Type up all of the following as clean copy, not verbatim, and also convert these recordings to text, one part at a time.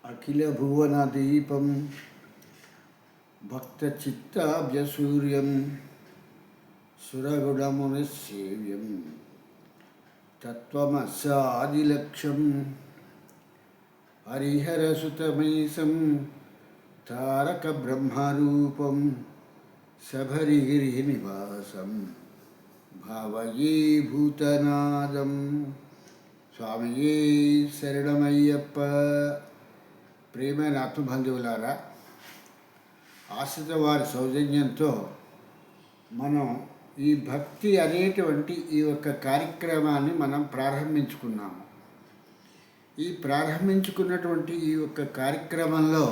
అఖిల భువన దీపం భక్త చిత్తాభ్యసూర్యం సురగుణమునిసేవ్యం తత్వమస్సాదిలక్ష్యం హరిహరసుతమేశం తారక బ్రహ్మరూపం సభరిగిరి నివాసం భావయే భూతనాదం. స్వామియే శరణమయ్యప్ప. ప్రియమైన ఆత్మబంధువులారా, ఆశ్రిత వారి సౌజన్యంతో మనం ఈ భక్తి అనేటువంటి ఈ యొక్క కార్యక్రమాన్ని మనం ప్రారంభించుకున్నాము. ఈ ప్రారంభించుకున్నటువంటి ఈ యొక్క కార్యక్రమంలో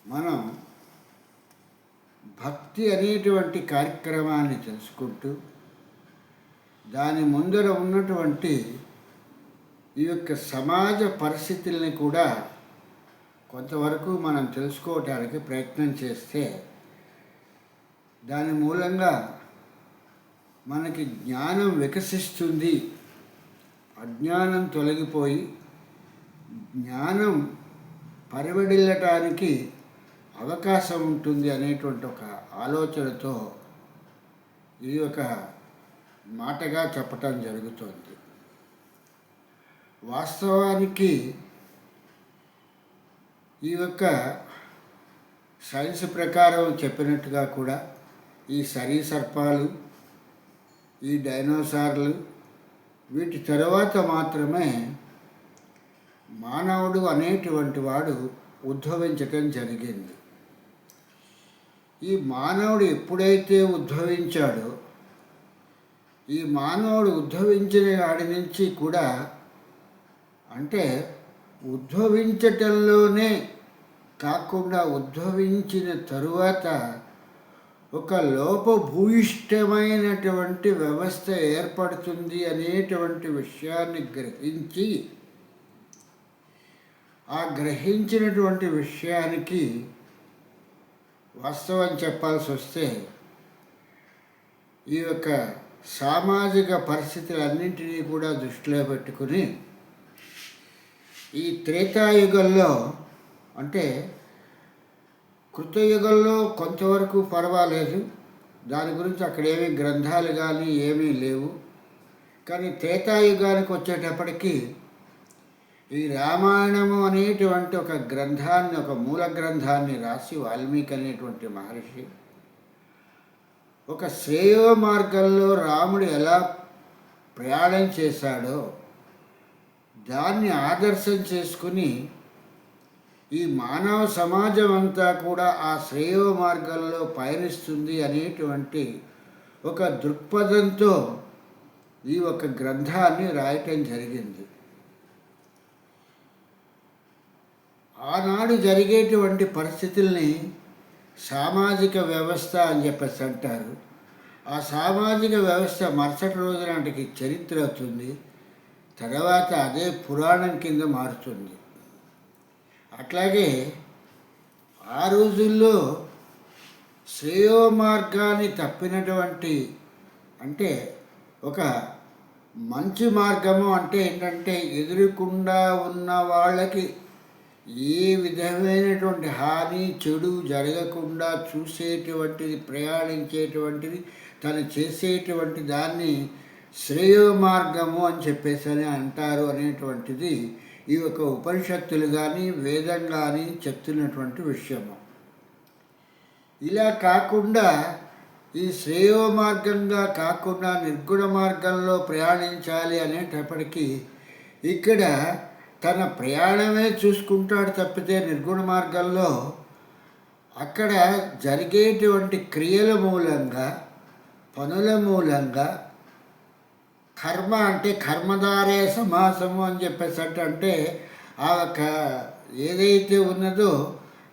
మనం భక్తి అనేటువంటి కార్యక్రమాన్ని తెలుసుకుంటూ దాని ముందర ఉన్నటువంటి ఈ యొక్క సమాజ పరిస్థితుల్ని కూడా కొంతవరకు మనం తెలుసుకోవటానికి ప్రయత్నం చేస్తే దాని మూలంగా మనకి జ్ఞానం వికసిస్తుంది, అజ్ఞానం తొలగిపోయి జ్ఞానం పరివడిల్లటానికి అవకాశం ఉంటుంది అనేటువంటి ఒక ఆలోచనతో ఈ యొక్క మాటగా చెప్పటం జరుగుతోంది. వాస్తవానికి ఈ యొక్క సైన్స్ ప్రకారం చెప్పినట్టుగా కూడా ఈ సరీసర్పాలు, ఈ డైనోసార్లు, వీటి తరువాత మాత్రమే మానవుడు అనేటువంటి వాడు ఉద్భవించటం జరిగింది. ఈ మానవుడు ఎప్పుడైతే ఉద్భవించాడో, ఈ మానవుడు ఉద్భవించిన వాడి నుంచి కూడా, అంటే ఉద్భవించటంలోనే కాకుండా ఉద్భవించిన తరువాత ఒక లోపభూయిష్టమైనటువంటి వ్యవస్థ ఏర్పడుతుంది అనేటువంటి విషయాన్ని గ్రహించి, ఆ గ్రహించినటువంటి విషయానికి వాస్తవం చెప్పాల్సి వస్తే ఈ యొక్క సామాజిక పరిస్థితులన్నింటినీ కూడా దృష్టిలో పెట్టుకుని ఈ త్రేతాయుగంలో, అంటే కృతయుగంలో కొంతవరకు పర్వాలేదు, దాని గురించి అక్కడ ఏమీ గ్రంథాలు కానీ ఏమీ లేవు. కానీ త్రేతాయుగానికి వచ్చేటప్పటికి ఈ రామాయణము అనేటువంటి ఒక గ్రంథాన్ని, ఒక మూల గ్రంథాన్ని రాసి వాల్మీకి అనేటువంటి మహర్షి ఒక శ్రేయో మార్గంలో రాముడు ఎలా ప్రయాణం చేశాడో దాన్ని ఆదర్శం చేసుకుని ఈ మానవ సమాజం అంతా కూడా ఆ శ్రేయో మార్గంలో పయనిస్తుంది అనేటువంటి ఒక దృక్పథంతో ఈ ఒక గ్రంథాన్ని రాయటం జరిగింది. ఆనాడు జరిగేటువంటి పరిస్థితుల్ని సామాజిక వ్యవస్థ అని చెప్పేసి అంటారు. ఆ సామాజిక వ్యవస్థ మరుసటి రోజు నాటికి చరిత్ర అవుతుంది, తర్వాత అదే పురాణం కింద మారుతుంది. అట్లాగే ఆ రోజుల్లో శ్రేయో మార్గాన్ని తప్పినటువంటి, అంటే ఒక మంచి మార్గము అంటే ఏంటంటే ఎదురుకుండా ఉన్న వాళ్ళకి ఏ విధమైనటువంటి హాని చెడు జరగకుండా చూసేటువంటిది, ప్రయాణించేటువంటిది, తను చేసేటువంటి దాన్ని శ్రేయో మార్గము అని చెప్పేసి అంటారు అనేటువంటిది ఈ యొక్క ఉపనిషత్తులు కానీ వేదం కానీ చెప్తున్నటువంటి విషయము. ఇలా కాకుండా ఈ శ్రేయో మార్గంగా కాకుండా నిర్గుణ మార్గంలో ప్రయాణించాలి అనేటప్పటికీ ఇక్కడ తన ప్రయాణమే చూసుకుంటాడు తప్పితే నిర్గుణ మార్గంలో అక్కడ జరిగేటువంటి క్రియల మూలంగా, పనుల మూలంగా, కర్మ అంటే కర్మధారే సమాసము అని చెప్పేసి అంటే ఆ యొక్క ఏదైతే ఉన్నదో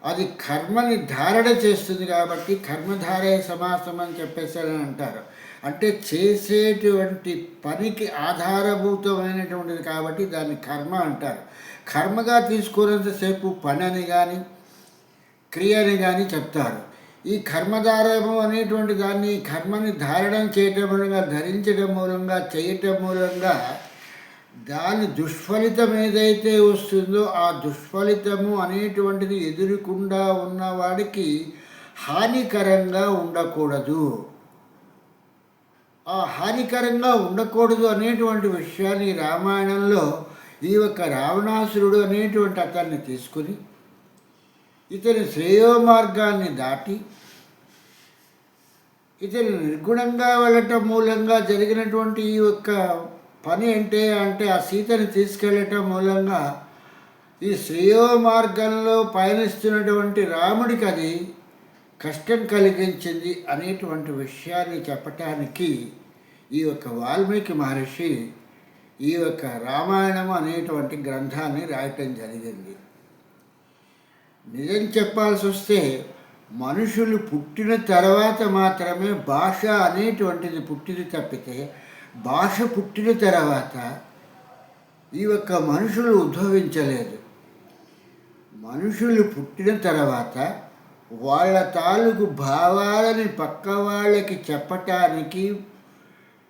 అది కర్మని ధారణ చేస్తుంది కాబట్టి కర్మధారే సమాసం అని చెప్పేసి అని అంటారు. అంటే చేసేటువంటి పనికి ఆధారభూతమైనటువంటిది కాబట్టి దాన్ని కర్మ అంటారు. కర్మగా తీసుకున్నంతసేపు పని అని కానీ క్రియ అని కానీ చెప్తారు. ఈ కర్మధారము అనేటువంటి దాన్ని కర్మని ధారణం చేయటం మూలంగా, ధరించడం మూలంగా, చేయటం మూలంగా దాని దుష్ఫలితం ఏదైతే వస్తుందో ఆ దుష్ఫలితము అనేటువంటిది ఎదురుకుండా ఉన్నవాడికి హానికరంగా ఉండకూడదు. ఆ హానికరంగా ఉండకూడదు అనేటువంటి విషయాన్ని రామాయణంలో ఈ యొక్క రావణాసురుడు అనేటువంటి అతన్ని తీసుకుని ఇతని శ్రేయో మార్గాన్ని దాటి ఇతను నిర్గుణంగా వెళ్ళటం మూలంగా జరిగినటువంటి ఈ యొక్క పని అంటే ఆ సీతని తీసుకెళ్ళటం మూలంగా ఈ శ్రేయో మార్గంలో పయనిస్తున్నటువంటి రాముడికి అది కష్టం కలిగించింది అనేటువంటి విషయాన్ని చెప్పటానికి ఈ యొక్క వాల్మీకి మహర్షి ఈ యొక్క రామాయణం అనేటువంటి గ్రంథాన్ని రాయటం జరిగింది. నిజం చెప్పాల్సి వస్తే మనుషులు పుట్టిన తర్వాత మాత్రమే భాష అనేటువంటిది పుట్టింది తప్పితే భాష పుట్టిన తర్వాత ఈ యొక్క మనుషులు ఉద్భవించలేదు. మనుషులు పుట్టిన తర్వాత వాళ్ళ తాలూకు భావాలని పక్క వాళ్ళకి చెప్పటానికి,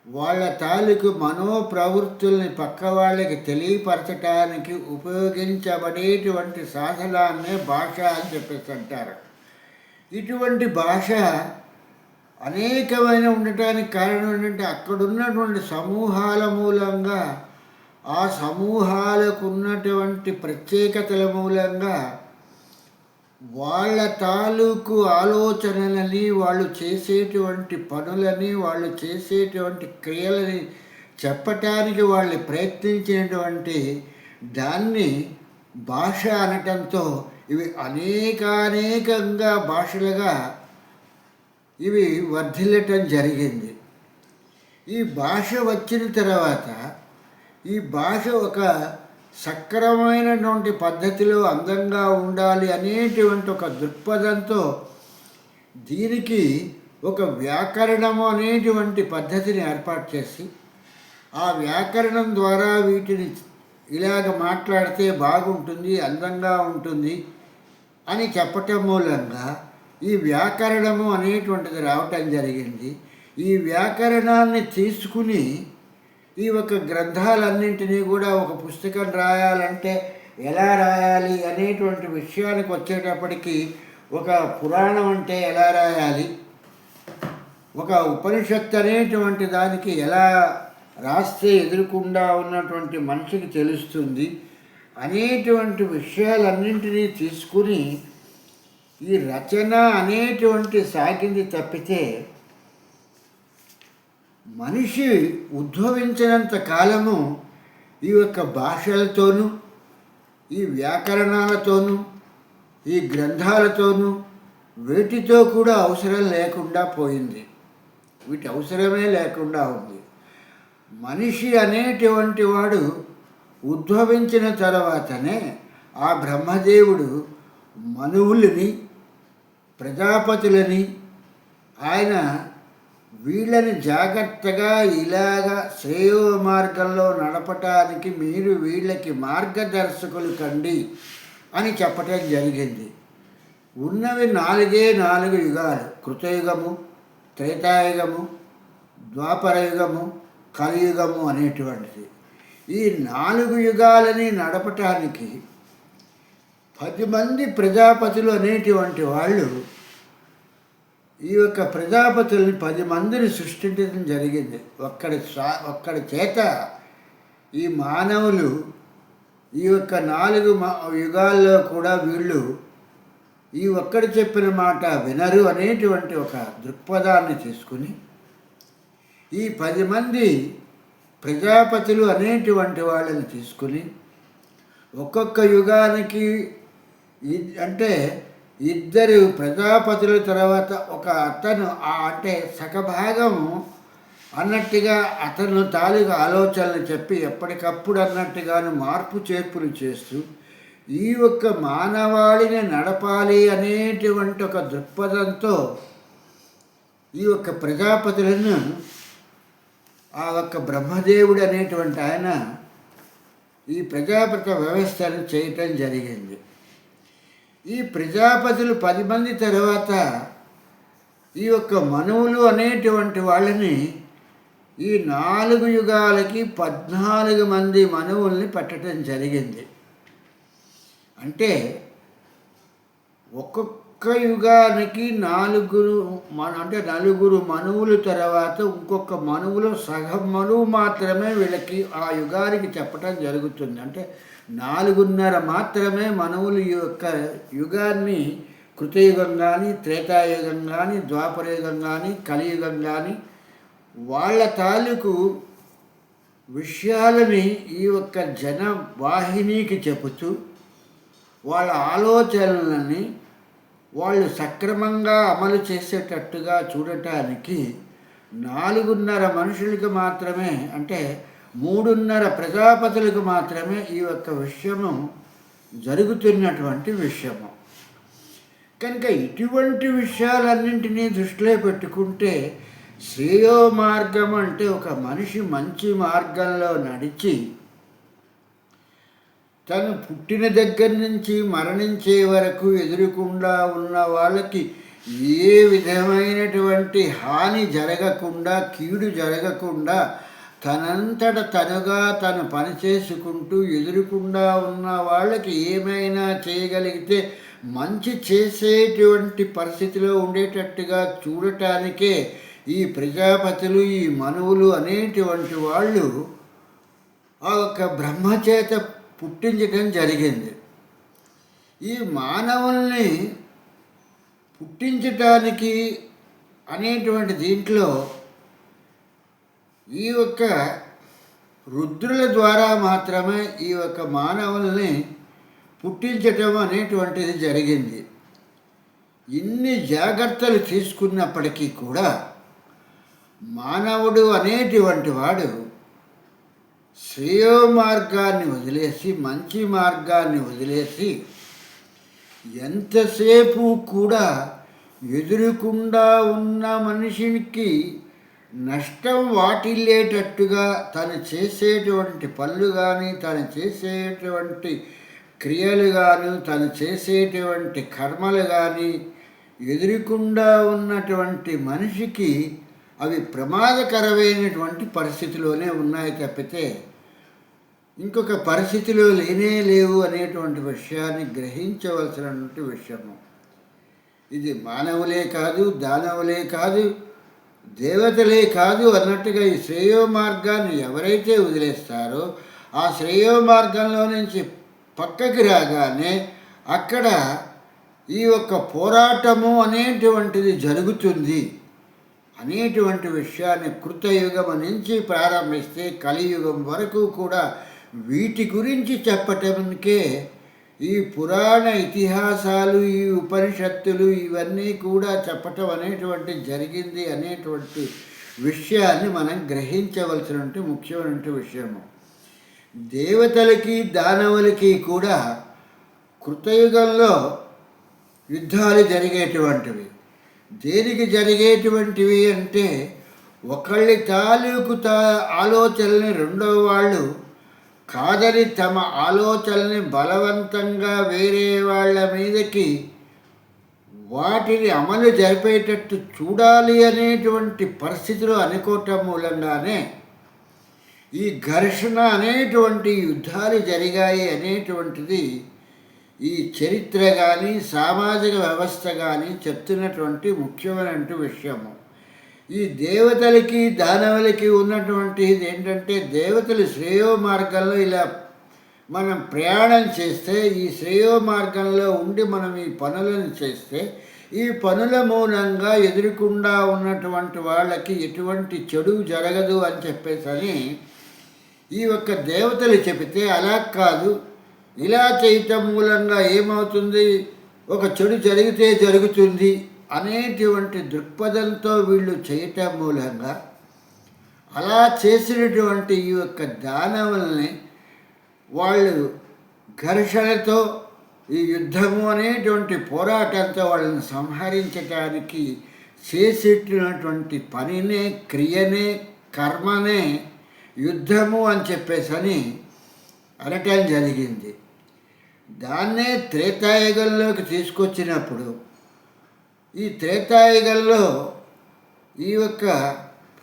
వాళ్ళ తాలూకు మనోప్రవృత్తుల్ని పక్క వాళ్ళకి తెలియపరచటానికి ఉపయోగించబడేటువంటి సాధనాన్నే భాష అని చెప్పేసి అంటారు. ఇటువంటి భాష అనేకమైన ఉండటానికి కారణం ఏంటంటే అక్కడున్నటువంటి సమూహాల మూలంగా, ఆ సమూహాలకు ఉన్నటువంటి ప్రత్యేకతల మూలంగా వాళ్ళ తాలూకు ఆలోచనలని, వాళ్ళు చేసేటువంటి పనులని, వాళ్ళు చేసేటువంటి క్రియలని చెప్పటానికి వాళ్ళు ప్రయత్నించినటువంటి దాన్ని భాష అనటంతో ఇవి అనేకానేకంగా భాషలుగా ఇవి వర్ధిల్లటం జరిగింది. ఈ భాష వచ్చిన తర్వాత ఈ భాష ఒక సక్రమైనటువంటి పద్ధతిలో అందంగా ఉండాలి అనేటువంటి ఒక దృక్పథంతో దీనికి ఒక వ్యాకరణము అనేటువంటి పద్ధతిని ఏర్పాటు చేసి ఆ వ్యాకరణం ద్వారా వీటిని ఇలాగ మాట్లాడితే బాగుంటుంది, అందంగా ఉంటుంది అని చెప్పటం మూలంగా ఈ వ్యాకరణము అనేటువంటిది రావటం జరిగింది. ఈ వ్యాకరణాన్ని తీసుకుని ఈ ఒక గ్రంథాలన్నింటినీ కూడా ఒక పుస్తకం రాయాలంటే ఎలా రాయాలి అనేటువంటి విషయానికి వచ్చేటప్పటికి ఒక పురాణం అంటే ఎలా రాయాలి, ఒక ఉపనిషత్తు అనేటువంటి దానికి ఎలా రాస్తే ఎదురుకుండా ఉన్నటువంటి మనిషికి తెలుస్తుంది అనేటువంటి విషయాలన్నింటినీ తీసుకుని ఈ రచన అనేటువంటి సాగింది తప్పితే మనిషి ఉద్భవించినంత కాలము ఈ యొక్క భాషలతోనూ, ఈ వ్యాకరణాలతోనూ, ఈ గ్రంథాలతోనూ వీటితో కూడా అవసరం లేకుండా పోయింది. వీటి అవసరమే లేకుండా ఉంది. మనిషి అనేటువంటి వాడు ఉద్భవించిన తర్వాతనే ఆ బ్రహ్మదేవుడు మనువులని, ప్రజాపతులని ఆయన వీళ్ళని జాగ్రత్తగా ఇలాగా శ్రేయో మార్గంలో నడపటానికి మీరు వీళ్ళకి మార్గదర్శకులు కండి అని చెప్పటం జరిగింది. ఉన్నవి 4 యుగాలు: కృతయుగము, త్రేతాయుగము, ద్వాపరయుగము, కలియుగము అనేటువంటిది. ఈ 4 యుగాలని నడపటానికి 10 మంది ప్రజాపతులు అనేటువంటి వాళ్ళు ఈ యొక్క ప్రజాపతుల్ని 10 మందిని సృష్టించడం జరిగింది. ఒక్కడి చేత ఈ మానవులు ఈ యొక్క 4 యుగాల్లో కూడా వీళ్ళు ఈ ఒక్కడు చెప్పిన మాట వినరు అనేటువంటి ఒక దృక్పథాన్ని తీసుకుని ఈ 10 మంది ప్రజాపతులు అనేటువంటి వాళ్ళని తీసుకుని ఒక్కొక్క యుగానికి అంటే 2 ప్రజాపతుల తర్వాత ఒక అతను అంటే సగభాగము అన్నట్టుగా అతను తాలూకు ఆలోచనలు చెప్పి ఎప్పటికప్పుడు అన్నట్టుగాను మార్పు చేర్పులు చేస్తూ ఈ ఒక్క మానవాళిని నడపాలి అనేటువంటి ఒక దృక్పథంతో ఈ ఒక్క ప్రజాపతులను ఆ ఒక్క బ్రహ్మదేవుడు అనేటువంటి ఆయన ఈ ప్రజాపతి వ్యవస్థను చేయటం జరిగింది. ఈ ప్రజాపతులు 10 మంది తర్వాత ఈ యొక్క మనువులు అనేటువంటి వాళ్ళని ఈ 4 యుగాలకి 14 మంది మనువుల్ని పెట్టడం జరిగింది. అంటే ఒక్కొక్క యుగానికి నలుగురు మనువులు తర్వాత ఇంకొక మనువులో సగం మనువు మాత్రమే వీళ్ళకి ఆ యుగానికి చెప్పటం జరుగుతుంది. అంటే 4.5 మాత్రమే మనువులు ఈ యొక్క యుగాన్ని కృతయుగం కానీ, త్రేతాయుగం కానీ, ద్వాపరయుగం కానీ, కలియుగం కానీ వాళ్ళ తాలూకు విషయాలని ఈ యొక్క జన వాహినికి చెబుతూ వాళ్ళ ఆలోచనలని వాళ్ళు సక్రమంగా అమలు చేసేటట్టుగా చూడటానికి 4.5 మనుషులకు మాత్రమే, అంటే 3.5 ప్రజాపతులకు మాత్రమే ఈ యొక్క విషయము జరుగుతున్నటువంటి విషయము. కనుక ఇటువంటి విషయాలన్నింటినీ దృష్టిలో పెట్టుకుంటే శ్రేయో మార్గం అంటే ఒక మనిషి మంచి మార్గంలో నడిచి తను పుట్టిన దగ్గర నుంచి మరణించే వరకు ఎదురుకుండా ఉన్న వాళ్ళకి ఏ విధమైనటువంటి హాని జరగకుండా, కీడు జరగకుండా తనంతట తనుగా తను పని చేసుకుంటూ ఎదురుకుండా ఉన్న వాళ్ళకి ఏమైనా చేయగలిగితే మంచి చేసేటువంటి పరిస్థితిలో ఉండేటట్టుగా చూడటానికే ఈ ప్రజాపతులు, ఈ మనువులు అనేటువంటి వాళ్ళు ఆ ఒక బ్రహ్మచేత పుట్టించడం జరిగింది. ఈ మానవుల్ని పుట్టించటానికి అనేటువంటి దీంట్లో ఈ యొక్క రుద్రుల ద్వారా మాత్రమే ఈ యొక్క మానవుల్ని పుట్టించటం అనేటువంటిది జరిగింది. ఇన్ని జాగ్రత్తలు తీసుకున్నప్పటికీ కూడా మానవుడు అనేటువంటి వాడు శ్రేయో మార్గాన్ని వదిలేసి, మంచి మార్గాన్ని వదిలేసి ఎంతసేపు కూడా ఎదురుకుండా ఉన్న మనిషికి నష్టం వాటిల్లేటట్టుగా తను చేసేటువంటి పనులు కానీ, తను చేసేటువంటి క్రియలు కానీ, తను చేసేటువంటి కర్మలు కానీ ఎదురుకుండా ఉన్నటువంటి మనిషికి అవి ప్రమాదకరమైనటువంటి పరిస్థితిలోనే ఉన్నాయి తప్పితే ఇంకొక పరిస్థితిలో లేనే లేవు అనేటువంటి విషయాన్ని గ్రహించవలసినటువంటి విషయము. ఇది మానవులే కాదు, దానవులే కాదు, దేవతలే కాదు అన్నట్టుగా ఈ శ్రేయో మార్గాన్ని ఎవరైతే వదిలేస్తారో ఆ శ్రేయో మార్గంలో నుంచి పక్కకి రాగానే అక్కడ ఈ యొక్క పోరాటము అనేటువంటిది జరుగుతుంది అనేటువంటి విషయాన్ని కృతయుగం నుంచి ప్రారంభిస్తే కలియుగం వరకు కూడా వీటి గురించి చెప్పటానికే ఈ పురాణ ఇతిహాసాలు, ఈ ఉపనిషత్తులు ఇవన్నీ కూడా చెప్పటం అనేటువంటి జరిగింది అనేటువంటి విషయాన్ని మనం గ్రహించవలసినటువంటి ముఖ్యమైన విషయము. దేవతలకి, దానవులకి కూడా కృతయుగంలో యుద్ధాలు జరిగేటువంటివి. దేనికి జరిగేటువంటివి అంటే ఒకళ్ళ తాలూకు ఆలోచనల్ని రెండో వాళ్ళు కాదని తమ ఆలోచనల్ని బలవంతంగా వేరే వాళ్ళ మీదకి వాటిని అమలు జరిపేటట్టు చూడాలి అనేటువంటి పరిస్థితులు అనుకోవటం మూలంగానే ఈ ఘర్షణ అనేటువంటి యుద్ధాలు జరిగాయి అనేటువంటిది ఈ చరిత్ర కానీ, సామాజిక వ్యవస్థ కానీ చెప్తున్నటువంటి ముఖ్యమైనటువంటి విషయము. ఈ దేవతలకి, దానవులకి ఉన్నటువంటిది ఏంటంటే దేవతలు శ్రేయో మార్గంలో ఇలా మనం ప్రయాణం చేస్తే, ఈ శ్రేయో మార్గంలో ఉండి మనం ఈ పనులను చేస్తే ఈ పనుల మూలంగా ఎదురుకుండా ఉన్నటువంటి వాళ్ళకి ఎటువంటి చెడు జరగదు అని చెప్పేసని ఈ యొక్క దేవతలు చెబితే అలా కాదు, ఇలా చేయటం మూలంగా ఏమవుతుంది, ఒక చెడు జరిగితే జరుగుతుంది అనేటువంటి దృక్పథంతో వీళ్ళు చేయటం మూలంగా అలా చేసినటువంటి ఈ యొక్క దానవుల్ని వాళ్ళు ఘర్షణతో, ఈ యుద్ధము అనేటువంటి పోరాటంతో వాళ్ళని సంహరించటానికి చేసేటటువంటి పనినే, క్రియనే, కర్మనే యుద్ధము అని చెప్పేసని అనటం జరిగింది. దాన్నే త్రేతాయుగంలోకి తీసుకొచ్చినప్పుడు ఈ త్రేతాయుగంలో ఈ యొక్క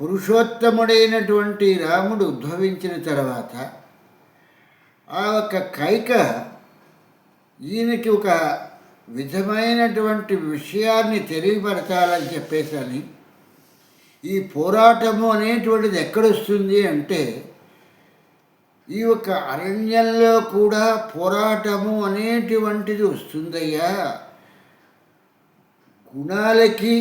పురుషోత్తముడైనటువంటి రాముడు ఉద్భవించిన తర్వాత ఆ ఒక కైక ఈయనకి ఒక విధమైనటువంటి విషయాన్ని తెలియపరచాలని చెప్పేసని ఈ పోరాటము అనేటువంటిది ఎక్కడొస్తుంది అంటే ఈ యొక్క అరణ్యంలో కూడా పోరాటము అనేటువంటిది వస్తుందయ్యా. గుణాలకి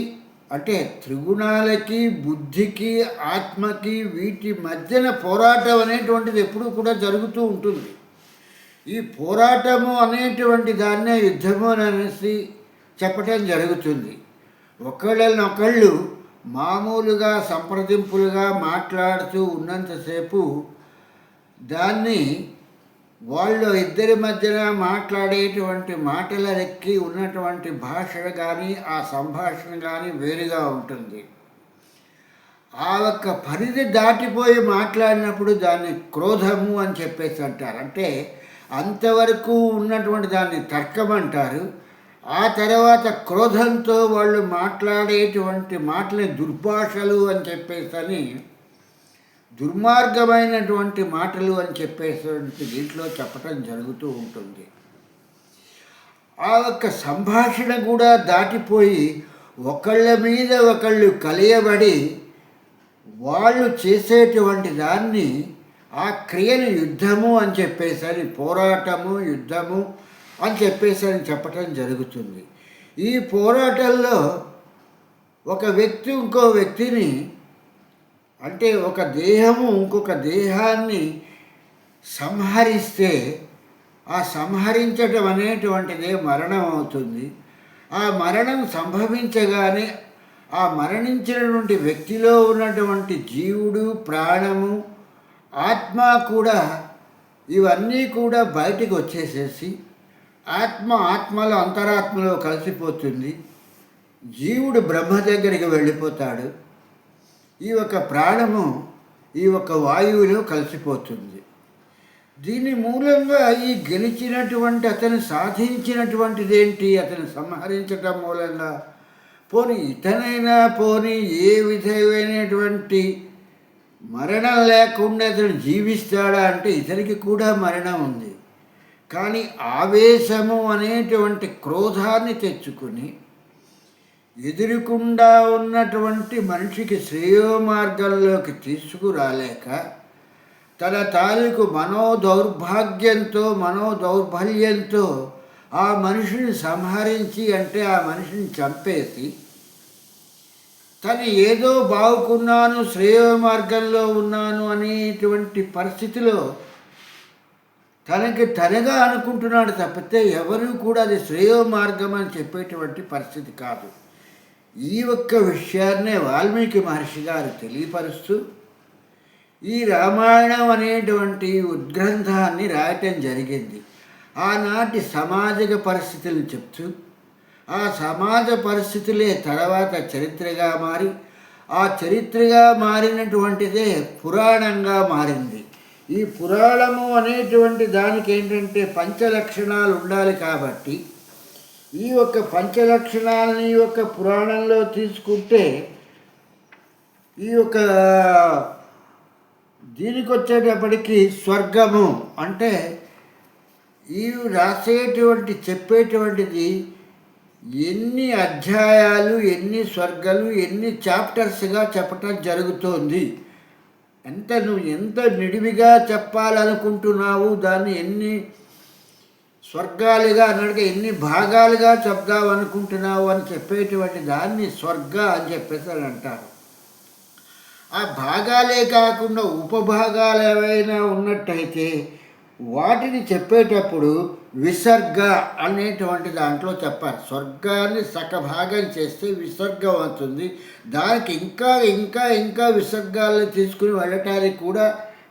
అంటే త్రిగుణాలకి, బుద్ధికి, ఆత్మకి వీటి మధ్యన పోరాటం అనేటువంటిది ఎప్పుడూ కూడా జరుగుతూ ఉంటుంది. ఈ పోరాటము అనేటువంటి దాన్నే యుద్ధము అనేసి చెప్పటం జరుగుతుంది. ఒకళ్ళనొకళ్ళు మామూలుగా సంప్రదింపులుగా మాట్లాడుతూ ఉన్నంతసేపు దాన్ని వాళ్ళు ఇద్దరి మధ్యన మాట్లాడేటువంటి మాటలకి ఉన్నటువంటి భాష కానీ ఆ సంభాషణ కానీ వేరుగా ఉంటుంది. ఆ ఒక్క పరిధి దాటిపోయి మాట్లాడినప్పుడు దాన్ని క్రోధము అని చెప్పేసి అంటారు. అంటే అంతవరకు ఉన్నటువంటి దాన్ని తర్కం అంటారు. ఆ తర్వాత క్రోధంతో వాళ్ళు మాట్లాడేటువంటి మాటలని దుర్భాషలు అని చెప్పేసి దుర్మార్గమైనటువంటి మాటలు అని చెప్పేటువంటి దీంట్లో చెప్పటం జరుగుతూ ఉంటుంది. ఆ ఒక్క సంభాషణ కూడా దాటిపోయి ఒకళ్ళ మీద ఒకళ్ళు కలియబడి వాళ్ళు చేసేటువంటి దాన్ని ఆ క్రియను యుద్ధము అని చెప్పేసరి పోరాటము యుద్ధము అని చెప్పేసరి చెప్పటం జరుగుతుంది. ఈ పోరాటంలో ఒక వ్యక్తి ఇంకో వ్యక్తిని అంటే ఒక దేహము ఇంకొక దేహాన్ని సంహరిస్తే ఆ సంహరించటం అనేటువంటిదే మరణం అవుతుంది. ఆ మరణం సంభవించగానే ఆ మరణించినటువంటి వ్యక్తిలో ఉన్నటువంటి జీవుడు, ప్రాణము, ఆత్మ కూడా ఇవన్నీ కూడా బయటికి వచ్చేసేసి ఆత్మలో అంతరాత్మలో కలిసిపోతుంది. జీవుడు బ్రహ్మ దగ్గరికి వెళ్ళిపోతాడు. ఈ ఒక ప్రాణము ఈ ఒక వాయువులో కలిసిపోతుంది. దీని మూలంగా ఈ గెలిచినటువంటి అతను సాధించినటువంటిది ఏంటి? అతను సంహరించటం మూలంగా పోనీ ఇతనైనా పోనీ ఏ విధమైనటువంటి మరణం లేకుండా అతను జీవిస్తాడా అంటే ఇతనికి కూడా మరణం ఉంది. కానీ ఆవేశము అనేటువంటి క్రోధాన్ని తెచ్చుకుని ఎదురుకుండా ఉన్నటువంటి మనిషికి శ్రేయో మార్గంలోకి తీసుకురాలేక తన తాలూకు మనోదౌర్బల్యంతో ఆ మనిషిని సంహరించి అంటే ఆ మనిషిని చంపేసి తను ఏదో బాగుకున్నాను శ్రేయో మార్గంలో ఉన్నాను అనేటువంటి పరిస్థితిలో తనగా అనుకుంటున్నాడు తప్పితే ఎవరూ కూడా అది శ్రేయో మార్గం అని చెప్పేటువంటి పరిస్థితి కాదు. ఈ ఒక్క విషయాన్నే వాల్మీకి మహర్షి గారు తెలియపరుస్తూ ఈ రామాయణం అనేటువంటి ఉద్గ్రంథాన్ని రాయటం జరిగింది. ఆనాటి సామాజిక పరిస్థితులను చెప్తూ ఆ సమాజ పరిస్థితులే తర్వాత చరిత్రగా మారి ఆ చరిత్రగా మారినటువంటిదే పురాణంగా మారింది. ఈ పురాణము అనేటువంటి దానికి ఏంటంటే పంచలక్షణాలు ఉండాలి. కాబట్టి ఈ యొక్క పంచలక్షణాలని ఈ యొక్క పురాణంలో తీసుకుంటే ఈ యొక్క దీనికి వచ్చేటప్పటికి స్వర్గము అంటే ఈ రాసేటువంటి చెప్పేటువంటిది ఎన్ని అధ్యాయాలు, ఎన్ని స్వర్గాలు, ఎన్ని చాప్టర్స్గా చెప్పటం జరుగుతోంది. నువ్వు ఎంత నిడివిగా చెప్పాలనుకుంటున్నావు, దాన్ని ఎన్ని స్వర్గాలుగా అన్నట్టుగా ఎన్ని భాగాలుగా చెప్దావు అనుకుంటున్నావు అని చెప్పేటువంటి దాన్ని స్వర్గ అని చెప్పేసి అని అంటారు. ఆ భాగాలే కాకుండా ఉపభాగాలు ఏవైనా ఉన్నట్టయితే వాటిని చెప్పేటప్పుడు విసర్గ అనేటువంటి దాంట్లో చెప్పారు. స్వర్గాన్ని సగభాగం చేస్తే విసర్గం అవుతుంది. దానికి ఇంకా ఇంకా ఇంకా విసర్గాలను తీసుకుని వెళ్ళటానికి కూడా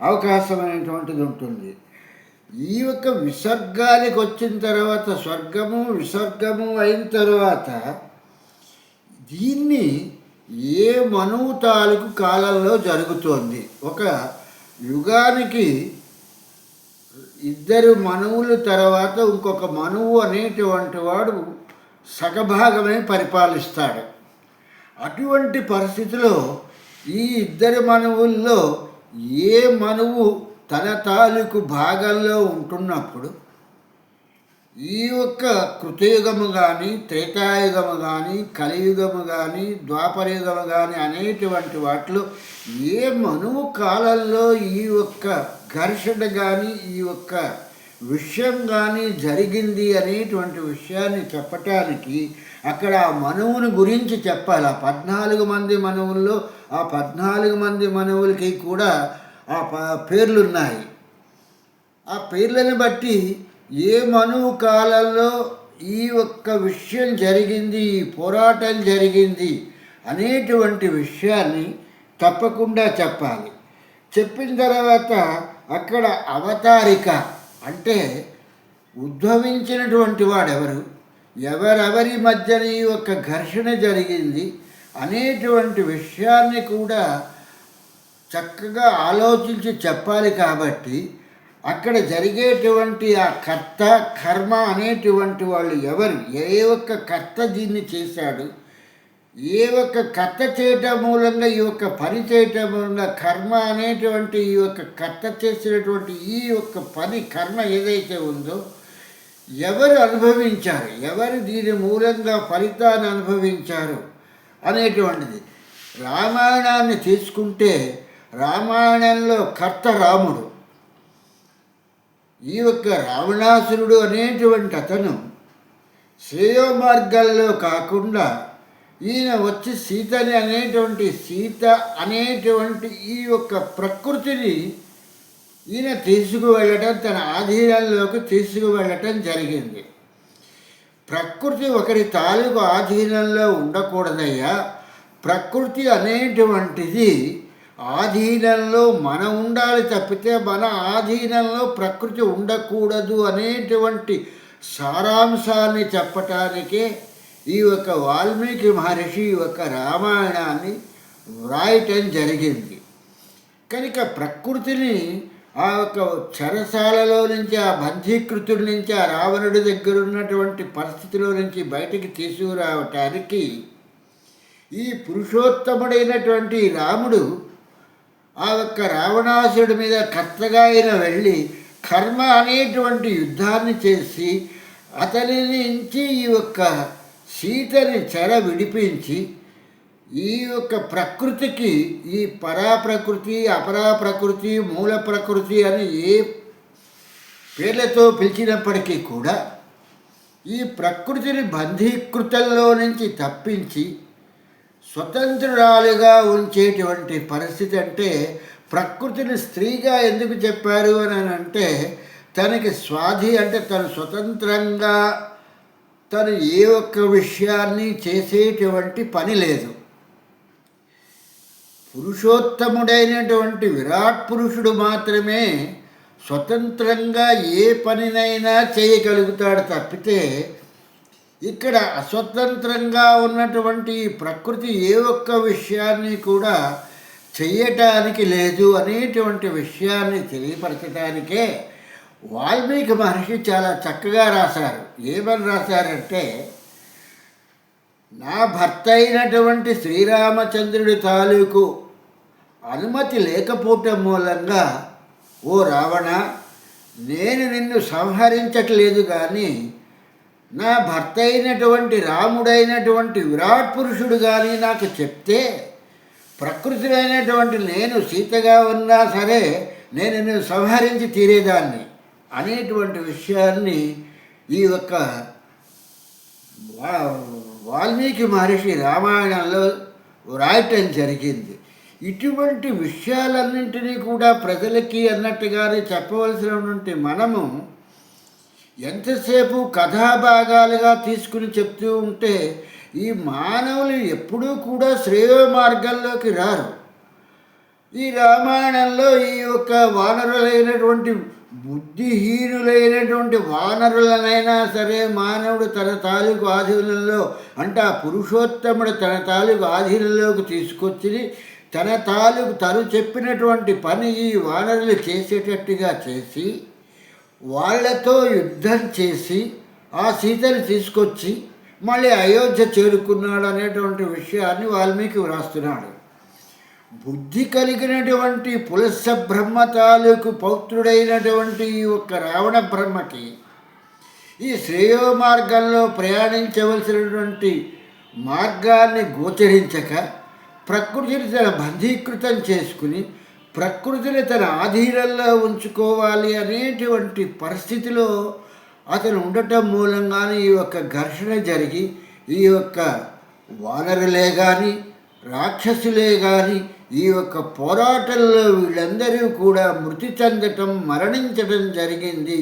అవకాశమైనటువంటిది ఉంటుంది. ఈ యొక్క విసర్గానికి వచ్చిన తర్వాత స్వర్గము విసర్గము అయిన తర్వాత దీన్ని ఏ మనువు తాలూకు కాలంలో జరుగుతోంది. ఒక యుగానికి ఇద్దరు మనువుల తర్వాత ఇంకొక మనువు అనేటువంటి వాడు సగభాగమే పరిపాలిస్తాడు. అటువంటి పరిస్థితిలో ఈ ఇద్దరి మనువుల్లో ఏ మనువు తన తాలూకు భాగంలో ఉంటున్నప్పుడు ఈ యొక్క కృతయుగము కానీ త్రేతాయుగము కానీ కలియుగము కానీ ద్వాపరయుగము కానీ అనేటువంటి వాటిలో ఏ మనువు కాలంలో ఈ యొక్క ఘర్షణ కానీ ఈ యొక్క విషయం కానీ జరిగింది అనేటువంటి విషయాన్ని చెప్పటానికి అక్కడ ఆ మనువుని గురించి చెప్పాలి. ఆ 14 మంది మనువుల్లో ఆ 14 మంది మనువులకి కూడా ఆ పేర్లున్నాయి. ఆ పేర్లను బట్టి ఏ మనువు కాలంలో ఈ ఒక్క విషయం జరిగింది, ఈ పోరాటం జరిగింది అనేటువంటి విషయాన్ని తప్పకుండా చెప్పాలి. చెప్పిన తర్వాత అక్కడ అవతారిక అంటే ఉద్భవించినటువంటి వాడెవరు, ఎవరెవరి మధ్యన ఈ యొక్క ఘర్షణ జరిగింది అనేటువంటి విషయాన్ని కూడా చక్కగా ఆలోచించి చెప్పాలి. కాబట్టి అక్కడ జరిగేటువంటి ఆ కర్త కర్మ అనేటువంటి వాళ్ళు ఎవరు, ఏ ఒక్క కర్త దీన్ని చేశాడు, ఏ ఒక్క కర్త చేయటం మూలంగా ఈ యొక్క పని చేయటం మూలంగా కర్మ అనేటువంటి ఈ యొక్క కర్త చేసినటువంటి ఈ యొక్క పని కర్మ ఏదైతే ఉందో ఎవరు అనుభవించారు, ఎవరు దీని మూలంగా ఫలితాన్ని అనుభవించారు అనేటువంటిది. రామాయణాన్ని తీసుకుంటే రామాయణంలో కర్త రాముడు. ఈ యొక్క రావణాసురుడు అనేటువంటి అతను శ్రేయో మార్గాల్లో కాకుండా ఈయన వచ్చి సీతని అనేటువంటి సీత అనేటువంటి ఈ యొక్క ప్రకృతిని ఈయన తీసుకువెళ్ళటం, తన ఆధీనంలోకి తీసుకువెళ్ళటం జరిగింది. ప్రకృతి ఒకరి తాలూకు ఆధీనంలో ఉండకూడదయ్యా. ప్రకృతి అనేటువంటిది ఆధీనంలో మనం ఉండాలి తప్పితే మన ఆధీనంలో ప్రకృతి ఉండకూడదు అనేటువంటి సారాంశాన్ని చెప్పటానికే ఈ యొక్క వాల్మీకి మహర్షి ఈ యొక్క రామాయణాన్ని వ్రాయటం జరిగింది. కనుక ప్రకృతిని ఆ యొక్క చెరసాలలో నుంచి, ఆ బంధీకృతుడి నుంచి, ఆ రావణుడి దగ్గర ఉన్నటువంటి పరిస్థితిలో నుంచి బయటికి తీసుకురావటానికి ఈ పురుషోత్తముడైనటువంటి రాముడు ఆ యొక్క రావణాసురుడి మీద కర్తగా ఆయన వెళ్ళి కర్మ అనేటువంటి యుద్ధాన్ని చేసి అతని నుంచి ఈ యొక్క సీతని చెర విడిపించి ఈ యొక్క ప్రకృతికి ఈ పరాప్రకృతి, అపరాప్రకృతి, మూల ప్రకృతి అని ఏ పేర్లతో పిలిచినప్పటికీ కూడా ఈ ప్రకృతిని బంధీకృతంలో నుంచి తప్పించి స్వతంత్రురాలుగా ఉంచేటువంటి పరిస్థితి. అంటే ప్రకృతిని స్త్రీగా ఎందుకు చెప్పారు అని అంటే తనకి స్వాధి అంటే తను స్వతంత్రంగా తను ఏ ఒక్క విషయాన్ని చేసేటువంటి పని లేదు. పురుషోత్తముడైనటువంటి విరాట్ పురుషుడు మాత్రమే స్వతంత్రంగా ఏ పనినైనా చేయగలుగుతాడు తప్పితే ఇక్కడ అస్వతంత్రంగా ఉన్నటువంటి ప్రకృతి ఏ ఒక్క విషయాన్ని కూడా చెయ్యటానికి లేదు అనేటువంటి విషయాన్ని తెలియపరచడానికే వాల్మీకి మహర్షి చాలా చక్కగా రాశారు. ఏమని రాశారంటే, నా భర్త అయినటువంటి శ్రీరామచంద్రుడి తాలూకు అనుమతి లేకపోవటం మూలంగా ఓ రావణ, నేను నిన్ను సంహరించట్లేదు, కానీ నా భర్త అయినటువంటి రాముడైనటువంటి విరాట్ పురుషుడు కానీ నాకు చెప్తే ప్రకృతి అయినటువంటి నేను సీతగా ఉన్నా సరే నేను నిన్ను సంహరించి తీరేదాన్ని అనేటువంటి విషయాన్ని ఈ యొక్క వాల్మీకి మహర్షి రామాయణంలో వ్రాయటం జరిగింది. ఇటువంటి విషయాలన్నింటినీ కూడా ప్రజలకి అన్నట్టుగానే చెప్పవలసినటువంటి మనము ఎంతసేపు కథాభాగాలుగా తీసుకుని చెప్తూ ఉంటే ఈ మానవులు ఎప్పుడూ కూడా శ్రేయో మార్గంలోకి రారు. ఈ రామాయణంలో ఈ యొక్క వానరులైనటువంటి బుద్ధిహీనులైనటువంటి వానరులనైనా సరే మానవుడు తన తాలూకు ఆధీనంలో అంటే ఆ పురుషోత్తముడు తన తాలూకు ఆధీనంలోకి తీసుకొచ్చి తను చెప్పినటువంటి పని ఈ వానరులు చేసేటట్టుగా చేసి వాళ్లతో యుద్ధం చేసి ఆ సీతని తీసుకొచ్చి మళ్ళీ అయోధ్య చేరుకున్నాడు అనేటువంటి విషయాన్ని వాల్మీకి వ్రాస్తున్నాడు. బుద్ధి కలిగినటువంటి పులస్స బ్రహ్మ తాలూకు పౌత్రుడైనటువంటి ఈ ఒక్క రావణ బ్రహ్మకి ఈ శ్రేయో మార్గంలో ప్రయాణించవలసినటువంటి మార్గాన్ని గోచరించక ప్రకృతిని తన బంధీకృతం చేసుకుని ప్రకృతిని తన ఆధీనంలో ఉంచుకోవాలి అనేటువంటి పరిస్థితిలో అతను ఉండటం మూలంగానే ఈ యొక్క ఘర్షణ జరిగి ఈ యొక్క వానరులే కానీ రాక్షసులే కానీ ఈ యొక్క పోరాటంలో వీళ్ళందరూ కూడా మృతి చెందటం మరణించడం జరిగింది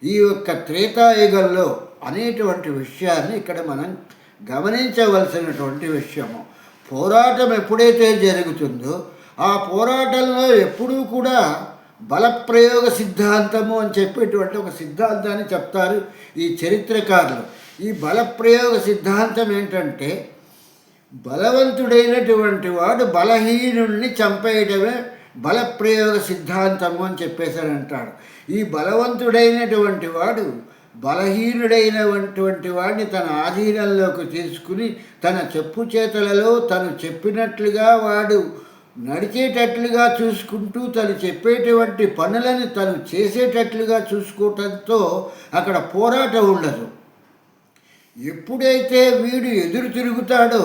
ఈ యొక్క త్రేతాయుగంలో అనేటువంటి విషయాన్ని ఇక్కడ మనం గమనించవలసినటువంటి విషయము. పోరాటం ఎప్పుడైతే జరుగుతుందో ఆ పోరాటంలో ఎప్పుడూ కూడా బలప్రయోగ సిద్ధాంతము అని చెప్పేటువంటి ఒక సిద్ధాంతాన్ని చెప్తారు ఈ చరిత్రకారులు. ఈ బలప్రయోగ సిద్ధాంతం ఏంటంటే బలవంతుడైనటువంటి వాడు బలహీనుణ్ణి చంపేయడమే బలప్రయోగ సిద్ధాంతము అని చెప్పేసి అంటాడు. ఈ బలవంతుడైనటువంటి వాడు బలహీనుడైనటువంటి వాడిని తన ఆధీనంలోకి తీసుకుని తన చెప్పు చేతలలో తను చెప్పినట్లుగా వాడు నడిచేటట్లుగా చూసుకుంటూ తను చెప్పేటువంటి పనులను తను చేసేటట్లుగా చూసుకోవటంతో అక్కడ పోరాటం ఉండదు. ఎప్పుడైతే వీడు ఎదురు తిరుగుతాడో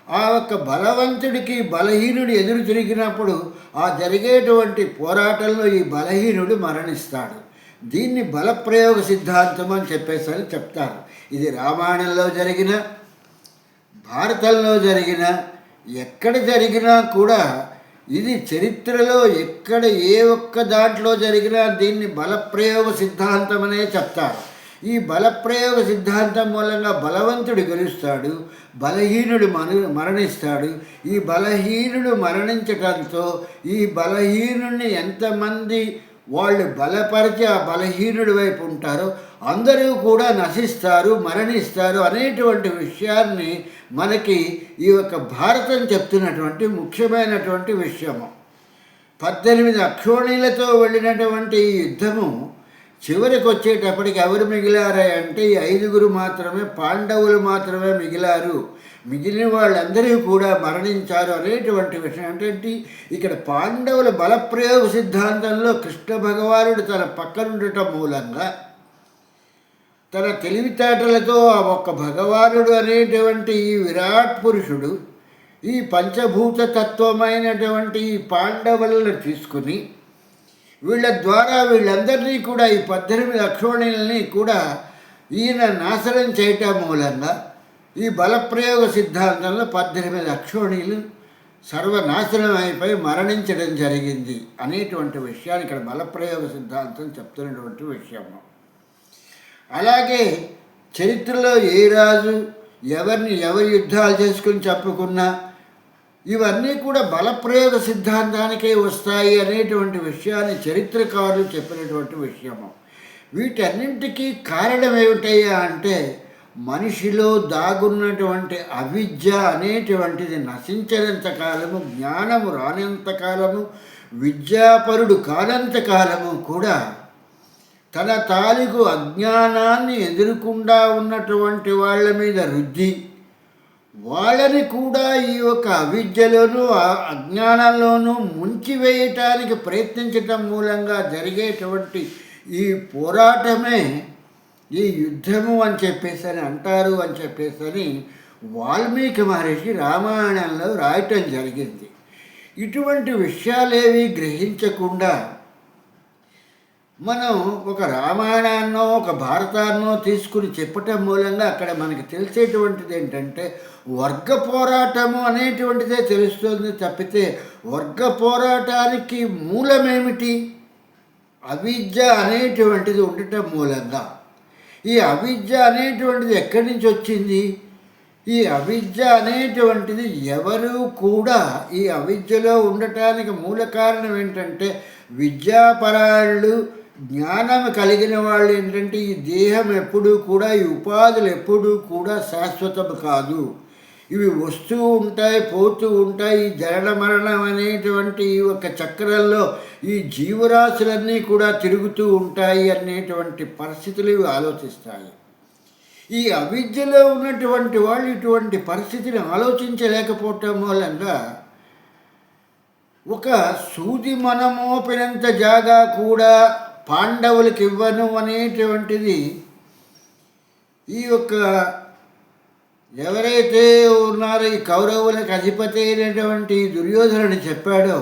ఆ ఒక్క బలవంతుడికి బలహీనుడు ఎదురు తిరిగినప్పుడు ఆ జరిగేటువంటి పోరాటంలో ఈ బలహీనుడు మరణిస్తాడు. దీన్ని బలప్రయోగ సిద్ధాంతం అని చెప్పేసి చెప్తారు. ఇది రామాయణంలో జరిగిన, భారతంలో జరిగిన, ఎక్కడ జరిగినా కూడా ఇది చరిత్రలో ఎక్కడ ఏ ఒక్క దాంట్లో జరిగినా దీన్ని బలప్రయోగ సిద్ధాంతం అనే చెప్తారు. ఈ బలప్రయోగ సిద్ధాంతం మూలంగా బలవంతుడు గెలుస్తాడు, బలహీనుడు మరణిస్తాడు. ఈ బలహీనుడు మరణించడంతో ఈ బలహీనుడిని ఎంతమంది వాళ్ళు బలపరిచి ఆ బలహీనుడి వైపు ఉంటారో అందరూ కూడా నశిస్తారు, మరణిస్తారు అనేటువంటి విషయాన్ని మనకి ఈ యొక్క భారతం చెప్తున్నటువంటి ముఖ్యమైనటువంటి విషయము. 18 అక్షోణీలతో వెళ్ళినటువంటి ఈ యుద్ధము చివరికి వచ్చేటప్పటికి ఎవరు మిగిలారా అంటే ఈ 5 మాత్రమే, పాండవులు మాత్రమే మిగిలారు. మిగిలిన వాళ్ళందరూ కూడా మరణించారు అనేటువంటి విషయం. ఏంటంటే ఇక్కడ పాండవుల బలప్రయోగ సిద్ధాంతంలో కృష్ణ భగవానుడు తన పక్కనుండటం మూలంగా తన తెలివితేటలతో ఆ ఒక్క భగవానుడు అనేటువంటి ఈ విరాట్ పురుషుడు ఈ పంచభూత తత్వమైనటువంటి ఈ పాండవులను తీసుకుని వీళ్ళ ద్వారా వీళ్ళందరినీ కూడా ఈ 18 అక్షోణీలని కూడా ఈయన నాశనం చేయటం మూలంగా ఈ బలప్రయోగ సిద్ధాంతంలో 18 అక్షోణీలు సర్వనాశనం అయిపోయి మరణించడం జరిగింది అనేటువంటి విషయాన్ని ఇక్కడ బలప్రయోగ సిద్ధాంతం చెప్తున్నటువంటి విషయము. అలాగే చరిత్రలో ఏ రాజు ఎవరు యుద్ధాలు చేసుకుని చెప్పుకున్నా ఇవన్నీ కూడా బలప్రయోగ సిద్ధాంతానికే వస్తాయి అనేటువంటి విషయాన్ని చరిత్రకారులు చెప్పినటువంటి విషయము. వీటన్నింటికీ కారణం ఏమిటయ్యా అంటే మనిషిలో దాగున్నటువంటి అవిద్య అనేటువంటిది నశించినంత కాలము, జ్ఞానము రానంత కాలము, విద్యాపరుడు కానంత కాలము కూడా తన తాలూకు అజ్ఞానాన్ని ఎదురుకుండా ఉన్నటువంటి వాళ్ళ మీద రుద్ది వాళ్ళని కూడా ఈ యొక్క అవిద్యలోనూ అజ్ఞానంలోనూ ముంచివేయటానికి ప్రయత్నించటం మూలంగా జరిగేటువంటి ఈ పోరాటమే ఈ యుద్ధము అని చెప్పేసి అంటారు అని చెప్పేసి వాల్మీకి మహర్షి రామాయణంలో రాయటం జరిగింది. ఇటువంటి విషయాలేవి గ్రహించకుండా మనం ఒక రామాయణాన్నో ఒక భారతాన్నో తీసుకుని చెప్పటం మూలంగా అక్కడ మనకి తెలిసేటువంటిది ఏంటంటే వర్గ పోరాటము అనేటువంటిదే తెలుస్తుంది తప్పితే వర్గ పోరాటానికి మూలమేమిటి? అవిద్య అనేటువంటిది ఉండటం మూలంగా. ఈ అవిద్య అనేటువంటిది ఎక్కడి నుంచి వచ్చింది? ఈ అవిద్య అనేటువంటిది ఎవరు కూడా ఈ అవిద్యలో ఉండటానికి మూల కారణం ఏంటంటే విద్యాపరాయణులు, జ్ఞానం కలిగిన వాళ్ళు ఏంటంటే ఈ దేహం ఎప్పుడూ కూడా, ఈ ఉపాధులు ఎప్పుడూ కూడా శాశ్వతం కాదు. ఇవి వస్తూ ఉంటాయి, పోతూ ఉంటాయి. ఈ జనన మరణం అనేటువంటి ఈ ఒక చక్రంలో ఈ జీవరాశులన్నీ కూడా తిరుగుతూ ఉంటాయి అనేటువంటి పరిస్థితులు ఇవి ఆలోచిస్తాయి. ఈ అవిద్యలో ఉన్నటువంటి వాళ్ళు ఇటువంటి పరిస్థితిని ఆలోచించలేకపోవటం మూలంగా ఒక సూది మనమోపినంత జాగా కూడా పాండవులకు ఇవ్వను అనేటువంటిది ఈ యొక్క ఎవరైతే ఉన్నారో ఈ కౌరవులకు అధిపతి అయినటువంటి దుర్యోధనుడు చెప్పాడో,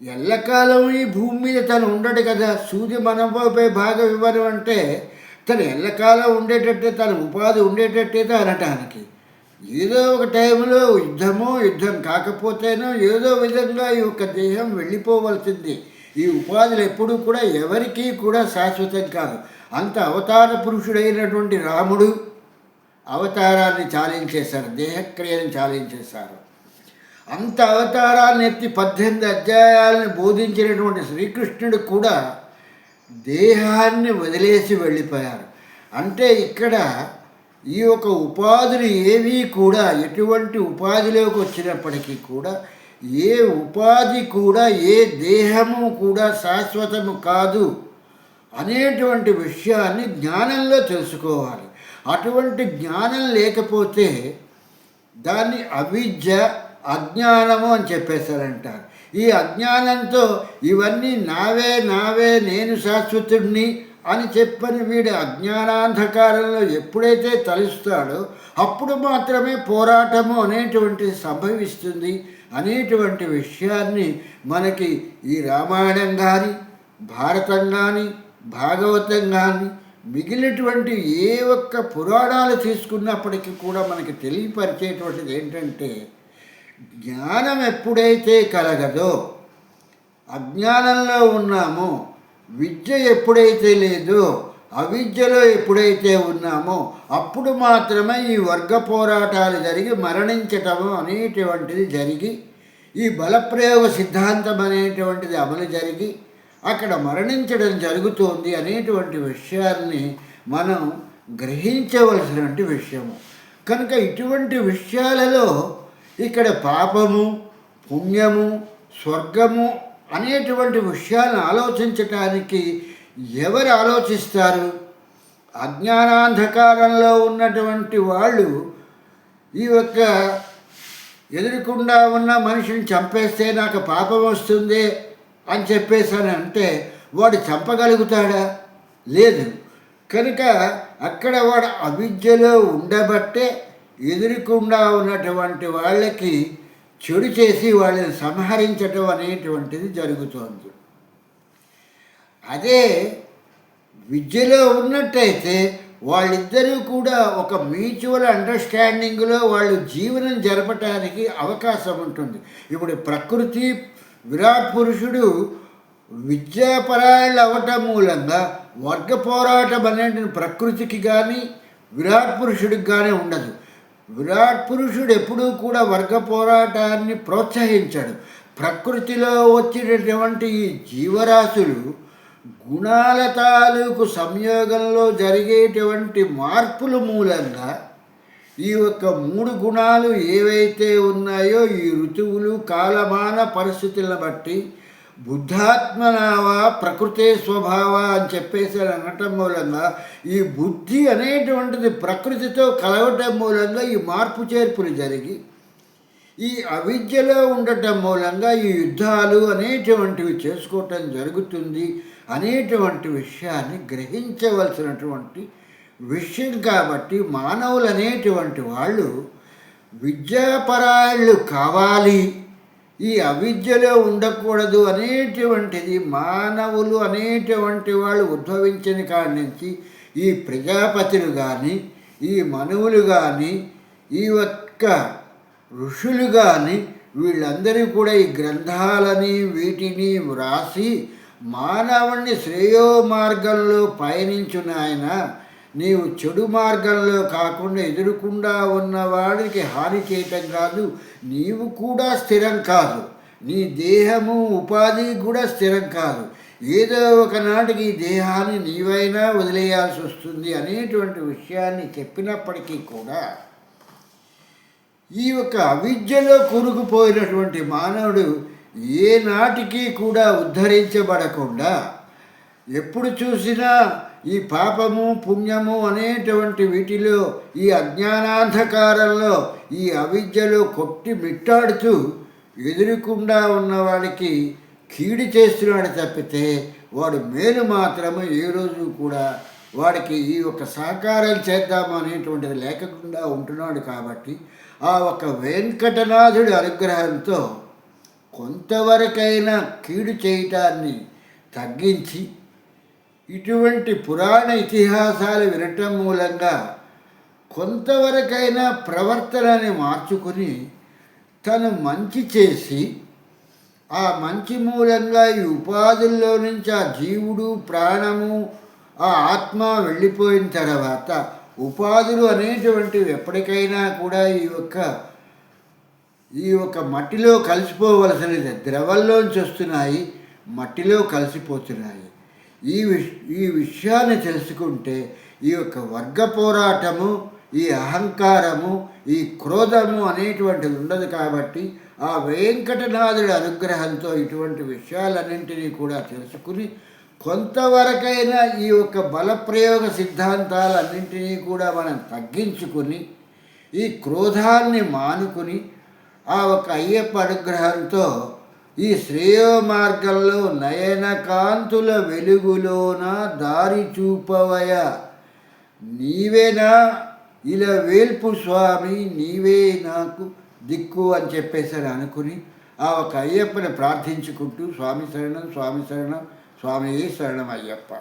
ఎల్లకాలం ఈ భూమి మీద తను ఉండడు కదా, సూది మనమోపే భాగం ఇవ్వను అంటే తను ఎల్లకాలం ఉండేటట్టే, తన ఉపాధి ఉండేటట్టే అనటానికి. ఏదో ఒక టైంలో యుద్ధం కాకపోతేనో ఏదో విధంగా ఈ యొక్క దేహం వెళ్ళిపోవలసింది. ఈ ఉపాధులు ఎప్పుడూ కూడా ఎవరికీ కూడా శాశ్వతం కాదు. అంత అవతార పురుషుడైనటువంటి రాముడు అవతారాన్ని చాలించేశారు, దేహక్రియను చాలించేశారు. అంత అవతారాన్ని ఎత్తి 18 అధ్యాయాలను బోధించినటువంటి శ్రీకృష్ణుడు కూడా దేహాన్ని వదిలేసి వెళ్ళిపోయారు. అంటే ఇక్కడ ఈ యొక్క ఉపాధులు ఏవీ కూడా, ఎటువంటి ఉపాధిలోకి వచ్చినప్పటికీ కూడా, ఏ ఉపాధి కూడా, ఏ దేహము కూడా శాశ్వతము కాదు అనేటువంటి విషయాన్ని జ్ఞానంలో తెలుసుకోవాలి. అటువంటి జ్ఞానం లేకపోతే దాన్ని అవిద్య, అజ్ఞానము అని చెప్పేశారంటారు. ఈ అజ్ఞానంతో ఇవన్నీ నావే నేను శాశ్వతుడిని అని చెప్పని వీడు అజ్ఞానాంధకారంలో ఎప్పుడైతే తలుస్తాడో అప్పుడు మాత్రమే పోరాటము అనేటువంటిది సంభవిస్తుంది అనేటువంటి విషయాన్ని మనకి ఈ రామాయణం కానీ, భారతం కానీ, భాగవతం కానీ, మిగిలినటువంటి ఏ ఒక్క పురాణాలు తీసుకున్నప్పటికీ కూడా మనకి తెలియపరిచేటువంటిది ఏంటంటే, జ్ఞానం ఎప్పుడైతే కలగదో, అజ్ఞానంలో ఉన్నామో, విద్య ఎప్పుడైతే లేదో, అవిద్యలో ఎప్పుడైతే ఉన్నామో అప్పుడు మాత్రమే ఈ వర్గ పోరాటాలు జరిగి మరణించటము అనేటువంటిది జరిగి, ఈ బలప్రయోగ సిద్ధాంతం అనేటువంటిది అమలు జరిగి అక్కడ మరణించడం జరుగుతోంది అనేటువంటి విషయాన్ని మనం గ్రహించవలసినటువంటి విషయము. కనుక ఇటువంటి విషయాలలో ఇక్కడ పాపము, పుణ్యము, స్వర్గము అనేటువంటి విషయాలను ఆలోచించటానికి ఎవరు ఆలోచిస్తారు? అజ్ఞానాంధకారంలో ఉన్నటువంటి వాళ్ళు ఈ యొక్క ఎదురుకుండా ఉన్న మనిషిని చంపేస్తే నాకు పాపం వస్తుంది అని చెప్పేసాను అంటే వాడు చంపగలుగుతాడా? లేదు. కనుక అక్కడ వాడు అవిద్యలో ఉండబట్టే ఎదురుకుండా ఉన్నటువంటి వాళ్ళకి చెడు చేసి వాళ్ళని సంహరించటం అనేటువంటిది జరుగుతోంది. అదే విద్యలో ఉన్నట్టయితే వాళ్ళిద్దరూ కూడా ఒక మ్యూచువల్ అండర్స్టాండింగ్లో వాళ్ళు జీవనం జరపటానికి అవకాశం ఉంటుంది. ఇప్పుడు ప్రకృతి విరాట్ పురుషుడు విద్యాపరాయణలు అవ్వటం మూలంగా వర్గ పోరాటం అనేది ప్రకృతికి కానీ విరాట్ పురుషుడికి కానీ ఉండదు. విరాట్ పురుషుడు ఎప్పుడూ కూడా వర్గ పోరాటాన్ని ప్రోత్సహించాడు. ప్రకృతిలో వచ్చినటువంటి ఈ జీవరాశులు గుణాల తాలూకు సంయోగంలో జరిగేటువంటి మార్పుల మూలంగా ఈ యొక్క 3 గుణాలు ఏవైతే ఉన్నాయో, ఈ ఋతువులు, కాలమాన పరిస్థితులను బట్టి బుద్ధాత్మనావా ప్రకృతే స్వభావ అని చెప్పేసి అనటం మూలంగా ఈ బుద్ధి అనేటువంటిది ప్రకృతితో కలవటం మూలంగా ఈ మార్పు చేర్పులు జరిగి ఈ అవిద్యలో ఉండటం మూలంగా ఈ యుద్ధాలు అనేటువంటివి చేసుకోవటం జరుగుతుంది అనేటువంటి విషయాన్ని గ్రహించవలసినటువంటి విషయం. కాబట్టి మానవులు అనేటువంటి వాళ్ళు విద్యాపరాయణులు కావాలి, ఈ అవిద్యలో ఉండకూడదు అనేటువంటిది మానవులు అనేటువంటి వాళ్ళు ఉద్భవించిన కాడి నుంచి ఈ ప్రజాపతులు కానీ, ఈ మనువులు కానీ, ఈ ఒక్క ఋషులు కానీ వీళ్ళందరూ కూడా ఈ గ్రంథాలని వీటిని వ్రాసి మానవుణ్ణి శ్రేయో మార్గంలో పయనించున్న ఆయన, నీవు చెడు మార్గంలో కాకుండా ఎదురుకుండా ఉన్నవాడికి హాని చేయటం కాదు, నీవు కూడా స్థిరం కాదు, నీ దేహము ఉపాధి కూడా స్థిరం కాదు, ఏదో ఒకనాటికి ఈ దేహాన్ని నీవైనా వదిలేయాల్సి వస్తుంది అనేటువంటి విషయాన్ని చెప్పినప్పటికీ కూడా ఈ యొక్క అవిద్యలో కూరుకుపోయినటువంటి మానవుడు ఏ నాటికి కూడా ఉద్ధరించబడకుండా ఎప్పుడు చూసినా ఈ పాపము, పుణ్యము అనేటువంటి వీటిలో ఈ అజ్ఞానాంధకారంలో ఈ అవిద్యలో కొట్టి మిట్టాడుతూ ఎదురుకుండా ఉన్నవాడికి కీడు చేస్తున్నాడు తప్పితే వాడు మేలు మాత్రము ఏ రోజు కూడా వాడికి ఈ యొక్క సహకారం చేద్దాము అనేటువంటిది లేకుండా ఉంటున్నాడు. కాబట్టి ఆ ఒక వెంకటనాథుడి అనుగ్రహంతో కొంతవరకైనా కీడు చేయటాన్ని తగ్గించి ఇటువంటి పురాణ ఇతిహాసాలు వినటం మూలంగా కొంతవరకైనా ప్రవర్తనని మార్చుకొని తను మంచి చేసి ఆ మంచి మూలంగా ఈ ఉపాధుల్లో నుంచి ఆ జీవుడు ప్రాణము ఆ ఆత్మ వెళ్ళిపోయిన తర్వాత ఉపాధులు అనేటువంటివి ఎప్పటికైనా కూడా ఈ యొక్క మట్టిలో కలిసిపోవలసినది, ద్రవంలోంచి వస్తున్నాయి, మట్టిలో కలిసిపోతున్నాయి. ఈ విషయాన్ని తెలుసుకుంటే ఈ యొక్క వర్గ పోరాటము, ఈ అహంకారము, ఈ క్రోధము అనేటువంటిది ఉండదు. కాబట్టి ఆ వెంకటనాథుడి అనుగ్రహంతో ఇటువంటి విషయాలన్నింటినీ కూడా తెలుసుకుని కొంతవరకైనా ఈ యొక్క బలప్రయోగ సిద్ధాంతాలన్నింటినీ కూడా మనం తగ్గించుకుని ఈ క్రోధాన్ని మానుకుని ఆ ఒక అయ్యప్ప అనుగ్రహంతో ఈ శ్రేయో మార్గంలో నయనకాంతుల వెలుగులోన దారి చూపవయ నీవేనా ఇలా వేల్పు స్వామి, నీవే నాకు దిక్కు అని చెప్పేసి అనుకుని ఆ ఒక అయ్యప్పని ప్రార్థించుకుంటూ స్వామి శరణం, స్వామి శరణం, స్వామి శరణం అయ్యప్ప.